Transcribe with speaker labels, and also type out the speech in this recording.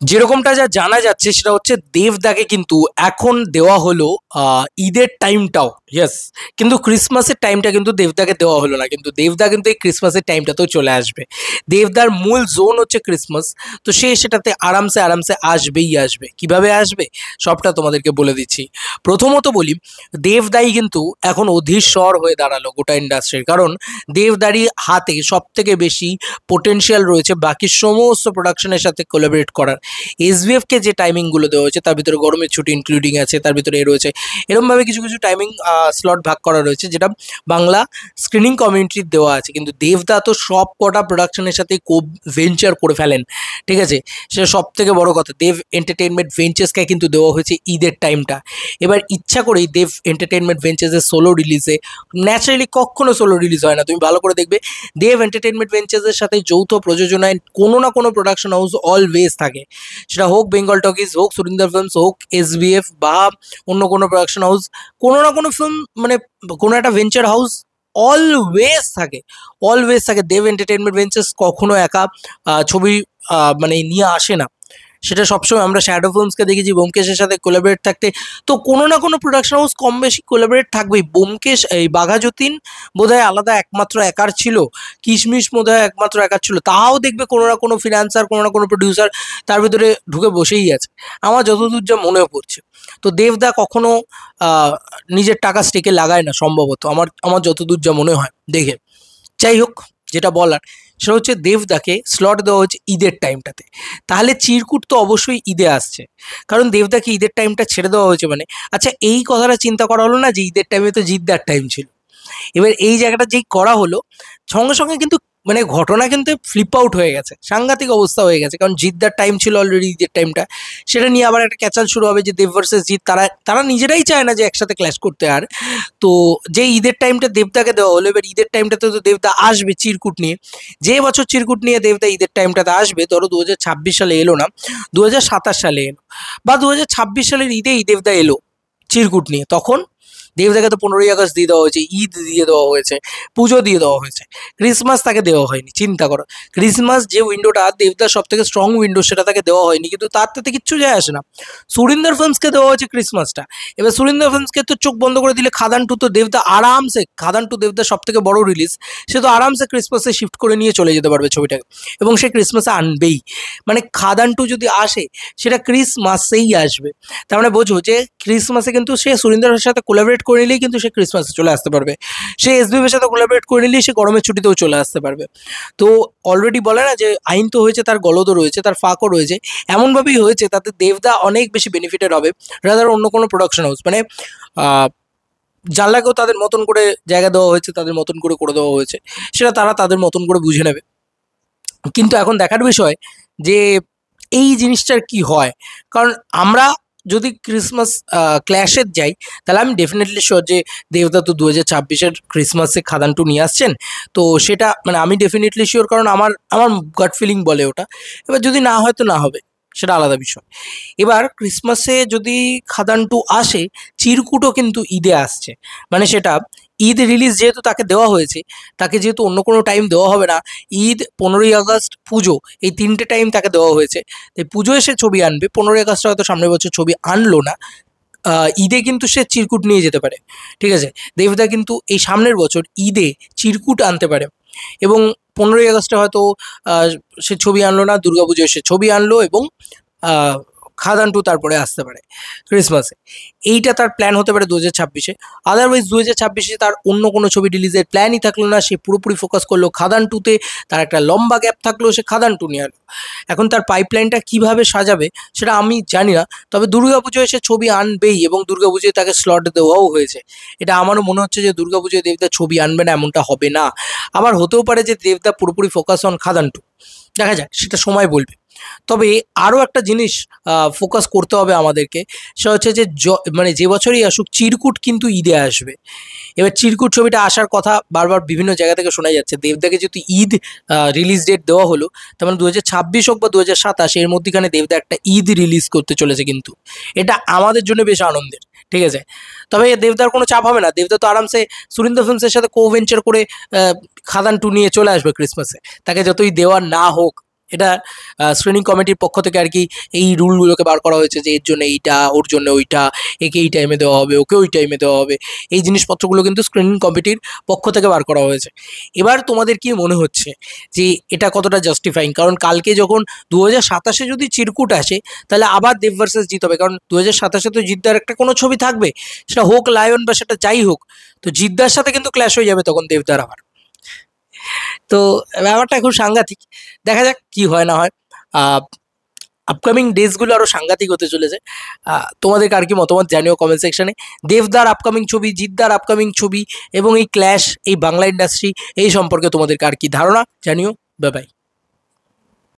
Speaker 1: যেরকমটা যা জানা যাচ্ছে সেটা হচ্ছে দেবদাকে কিন্তু এখন দেওয়া হলো ঈদের টাইমটাও, ইয়েস, কিন্তু ক্রিসমাসের টাইমটা কিন্তু দেবদাকে দেওয়া হলো না, কিন্তু দেবদা কিন্তু এই ক্রিসমাসের টাইমটাতেও চলে আসবে। দেবদার মূল জোন হচ্ছে ক্রিসমাস, তো সে সেটাতে আরামসে আরামসে আসবেই আসবে। কিভাবে আসবে সবটা তোমাদেরকে বলে দিচ্ছি। প্রথমত বলি, দেবদাই কিন্তু এখন অধীশ্বর হয়ে দাঁড়ালো গোটা ইন্ডাস্ট্রির, কারণ দেবদারই হাতে সব থেকে বেশি পোটেনশিয়াল রয়েছে বাকি সমস্ত প্রোডাকশনের সাথে কোলাবরেট করার। এসবিএফকে যে টাইমিংগুলো দেওয়া হয়েছে তার ভিতরে গরমের ছুটি ইনক্লুডিং আছে, তার ভিতরে রয়েছে এরকমভাবে কিছু কিছু টাইমিং স্লট ভাগ করা রয়েছে যেটা বাংলা স্ক্রিনিং কমিউনিটির দেওয়া আছে, কিন্তু দেবদা তো সব কটা প্রোডাকশনের সাথে কো ভেঞ্চার করে ফেলেন, ঠিক আছে। সেটা সব থেকে বড় কথা, দেব এন্টারটেনমেন্ট ভেঞ্চার্সকে কিন্তু দেওয়া হয়েছে ঈদের টাইমটা। এবার ইচ্ছা করেই দেব এন্টারটেনমেন্ট ভেঞ্চার্সের সোলো রিলিজে, ন্যাচারালি কখনো সোলো রিলিজ হয় না, তুমি ভালো করে দেখবে দেব এন্টারটেনমেন্ট ভেঞ্চার্সের সাথে যৌথ প্রযোজনায় কোনো না কোনো প্রোডাকশন হাউস অলওয়েজ থাকে, সেটা হোক বেঙ্গল টকিজ, হোক সুরিন্দর ফিল্মস, হোক এসবিএফ বা অন্য কোনো প্রোডাকশন হাউস, কোনো না কোনো ফিল্ম মানে কোনো একটা ভেঞ্চার হাউস অলওয়েজ থাকে। দেব এন্টারটেনমেন্ট ভেঞ্চার্স কখনো একা ছবি মানে নিয়ে আসে না, সেটা সবসময় আমরা শ্যাডো ফিল্মসকে দেখেছি ব্যোমকেশের সাথে কোলাবরেট থাকতে, তো কোনো না কোনো প্রোডাকশন হাউস কম বেশি কোলাবরেট থাকবেই। ব্যোমকেশ এই বাঘা যতীন বোধহয় আলাদা একমাত্র একার ছিল, কিশমিশ বোধহয় একমাত্র একার ছিল, তাও দেখবে কোনো না কোনো ফিনান্সার, কোনো না কোনো প্রডিউসার তার ভিতরে ঢুকে বসেই আছে, আমার যতদূর যা মনে পড়ছে। তো দেবদা কখনো নিজের টাকা স্টেকে লাগায় না সম্ভবত, আমার যতদূর যা মনে হয় দেখে। যাই হোক, যেটা বলার সেটা হচ্ছে দেবদাকে স্লট দেওয়া হচ্ছে ঈদের টাইমটাতে, তাহলে চিরকুট তো অবশ্যই ঈদে আসছে, কারণ দেবদাকে ঈদের টাইমটা ছেড়ে দেওয়া হয়েছে মানে। আচ্ছা, এই কথাটা চিন্তা করা হলো না যে ঈদের টাইমে তো জিদ্দার টাইম ছিল, এবার এই জায়গাটা যেই করা হলো সঙ্গে সঙ্গে কিন্তু মানে ঘটনা কিন্তু ফ্লিপ আউট হয়ে গেছে, সাংঘাতিক অবস্থা হয়ে গেছে, কারণ জিদ্দার টাইম ছিল অলরেডি ঈদের টাইমটা, সেটা নিয়ে আবার একটা ক্যাচাল শুরু হবে যে দেব ভার্সেস জিৎ, তারা তারা নিজেরাই চায় না যে একসাথে ক্ল্যাশ করতে। আর তো যে ঈদের টাইমটা দেবদাকে দেওয়া হলো, এবার ঈদের টাইমটাতে তো দেবদা আসবে চিরকুট নিয়ে, যে বছর চিরকুট নিয়ে দেবদা ঈদের টাইমটাতে আসবে, ধরো 2026 সালে এলো না, 2027 সালে এলো, বা 2026 সালের ঈদেই দেবদা এলো চিরকুট নিয়ে, তখন দেবদাকে তো 15ই আগস্ট দিয়ে দেওয়া হয়েছে, ঈদ দিয়ে দেওয়া হয়েছে, পুজো দিয়ে দেওয়া হয়েছে, ক্রিসমাস তাকে দেওয়া হয়নি। চিন্তা করো, ক্রিসমাস যে উইন্ডোটা দেবদার সব থেকে স্ট্রং উইন্ডো সেটা তাকে দেওয়া হয়নি, কিন্তু তার তাতে কিচ্ছু যায় আসে না। সুরিন্দর ফিল্মসকে দেওয়া হয়েছে ক্রিসমাসটা, এবার সুরিন্দর ফিল্মসকে তো চোখ বন্ধ করে দিলে খাদান টু তো দেবদা আরামসে, খাদান টু দেবদার সব থেকে বড় রিলিজ, সে তো আরামসে ক্রিসমাসে শিফট করে নিয়ে চলে যেতে পারবে ছবিটাকে, এবং সে ক্রিসমাসে আনবেই, মানে খাদান টু যদি আসে সেটা ক্রিসমাসেই আসবে। তার মানে বোঝো যে ক্রিসমাসে কিন্তু সে সুরিন্দরের সাথে কোলাবরেট করে নিলেই কিন্তু সে ক্রিসমাসে চলে আসতে পারবে, সে এসবিএফের সাথে কোলাবরেট করে নিলেই সে গরমের ছুটিতেও চলে আসতে পারবে। তো অলরেডি বলে না যে আইন তো হয়েছে, তার গলদও রয়েছে, তার ফাঁকও রয়েছে, এমনভাবেই হয়েছে তাতে দেবদা অনেক বেশি বেনিফিটেড হবে রাদার অন্য কোনো প্রোডাকশন হাউস, মানে জানলাকেও তাদের মতন করে জায়গা দেওয়া হয়েছে, তাদের মতন করে করে দেওয়া হয়েছে, সেটা তারা তাদের মতন করে বুঝে নেবে। কিন্তু এখন দেখার বিষয় যে এই জিনিসটার কি হয়, কারণ আমরা যদি ক্রিসমাস ক্ল্যাশের যাই, তাহলে আমি ডেফিনেটলি শিওর যে দেবদা তো 2026-এর ক্রিসমাসে খাদান টু নিয়ে আসছেন, তো সেটা মানে আমি ডেফিনেটলি শিওর, কারণ আমার আমার গাট ফিলিং বলে ওটা। এবার যদি না হয় তো না হবে, সেটা আলাদা বিষয়। এবার ক্রিসমাসে যদি খাদান টু আসে, চিরকুটও কিন্তু ঈদে আসছে, মানে সেটা ঈদ রিলিজ যেহেতু তাকে দেওয়া হয়েছে, তাকে যেহেতু অন্য কোনো টাইম দেওয়া হবে না, ঈদ, 15ই আগস্ট, পুজো, এই তিনটে টাইম তাকে দেওয়া হয়েছে, তাই পুজো এসে ছবি আনবে, 15ই আগস্ট হয়তো সামনের বছর ছবি আনলো না, ঈদে কিন্তু সে চিরকুট নিয়ে যেতে পারে, ঠিক আছে। দেবদা কিন্তু এই সামনের বছর ঈদে চিরকুট আনতে পারে, এবং 15ই আগস্টে হয়তো সে ছবি আনলো না, দুর্গাপুজোয় সে ছবি আনলো, এবং খাদান টু তারপরে আসতে পারে ক্রিসমাসে। এইটা তার প্ল্যান হতে পারে 2026-এ, আদারওয়াইজ 2026-এ তার অন্য কোনো ছবি রিলিজের প্ল্যানই থাকলো না, সে পুরোপুরি ফোকাস করলো খাদান টুতে, তার একটা লম্বা গ্যাপ থাকলো, সে খাদান টু নিয়ে আলো। এখন তার পাইপলাইনটা কীভাবে সাজাবে সেটা আমি জানি না, তবে দুর্গাপুজোয় সে ছবি আনবেই, এবং দুর্গাপুজোয় তাকে স্লট দেওয়াও হয়েছে। এটা আমারও মনে হচ্ছে যে দুর্গাপুজোয় দেবদা ছবি আনবে না এমনটা হবে না, আবার হতেও পারে যে দেবদা পুরোপুরি ফোকাস অন খাদান টু, দেখা যাক, সেটা সময় বলবে। তবে আরও একটা জিনিস ফোকাস করতে হবে আমাদেরকে, সেটা হচ্ছে যে মানে যে বছরই আসুক চিরকুট কিন্তু ঈদে আসবে। এবার চিরকুট ছবিটা আসার কথা বারবার বিভিন্ন জায়গা থেকে শোনা যাচ্ছে, দেবদাকে যেহেতু ঈদ রিলিজ ডেট দেওয়া হলো, তার মানে 2026 হোক বা 2027, এর মধ্যেখানে দেবদা একটা ঈদ রিলিজ করতে চলেছে, কিন্তু এটা আমাদের জন্য বেশ আনন্দের, ঠিক আছে। তবে দেবদার কোনো চাপ হবে না, দেবদা তো আরামসে সুরিন্দর ফিল্মসের সাথে কো ভেঞ্চার করে খাদান টু নিয়ে চলে আসবে ক্রিসমাসে, তাকে যতই দেওয়া না হোক এটা স্ক্রিনিং কমিটির পক্ষ থেকে আর কি এই রুলগুলোকে বার করা হয়েছে যে এর জন্য এইটা, ওর জন্য ওইটা, একে এই টাইমে দেওয়া হবে, ওকে ওই টাইমে দেওয়া হবে। এই জিনিসপত্রগুলো কিন্তু স্ক্রিনিং কমিটির পক্ষ থেকে বার করা হয়েছে। এবার তোমাদের কি মনে হচ্ছে যে এটা কতটা জাস্টিফাইং? কারণ কালকে যখন 2027-এ যদি চিরকুট আসে তাহলে আবার দেব ভার্সেস জিৎ হবে, কারণ 2027-এ তো জিদ্দার একটা কোনো ছবি থাকবে, সেটা হোক লায়ন বা সেটা যাই হোক, তো জিদ্দার সাথে কিন্তু ক্ল্যাশ হয়ে যাবে তখন দেবদার আবার। তো ব্যাপারটা খুব সাংঘাতিক। দেখা যাক কি হয় না হয়। আপকামিং ডেজগুলো আরও সাংঘাতিক হতে চলেছে। তোমাদের কার কি মতামত জানিও কমেন্ট সেকশনে। দেবদার আপকামিং ছবি, জিদ্দার আপকামিং ছবি এবং এই ক্ল্যাশ, এই বাংলা ইন্ডাস্ট্রি, এই সম্পর্কে তোমাদের কার কি ধারণা জানিও। Bye bye.